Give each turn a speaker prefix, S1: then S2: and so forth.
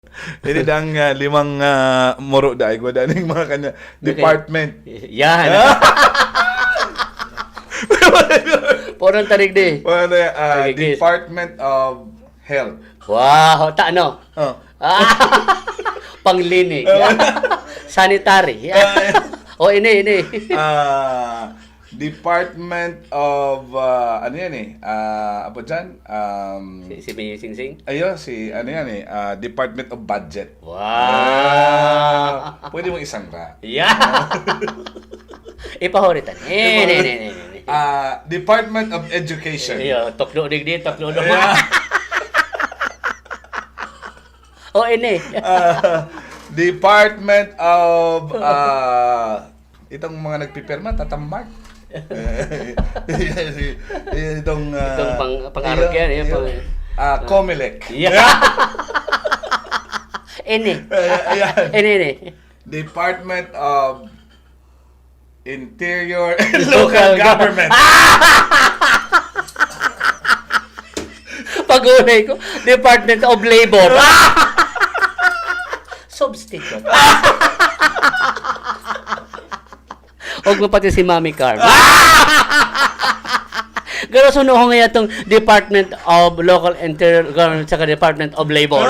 S1: Ini dang limang muro da igwa daning mga kanya department.
S2: Yan. Porong tarig di.
S1: Ano
S2: Sige, guess.
S1: Department of Health.
S2: Wow, ano?
S1: Oh.
S2: Panglinig. Sanitary. O, ini.
S1: Department of ano yan eh? Apa dyan?
S2: Si Sing Sing?
S1: Ayo, ano yan eh? Department of Budget.
S2: Wow.
S1: Pwede mong isang ra.
S2: Yeah. Ipahoritan.
S1: Department of Education.
S2: Iyo, toklo digdi, toklo do. O, ini.
S1: Department of itong mga nagpipirma, tatamart. Itong
S2: pang-arog yan.
S1: Comelec.
S2: Yeah. Ini. Ini.
S1: Department of Interior and Local Government.
S2: Pag-unay ko, Department of Labor. Substitute. Huwag mo pati si Mami Carm. Gano'n sunuho nga itong Department of Local Interior Government saka Department of Labor.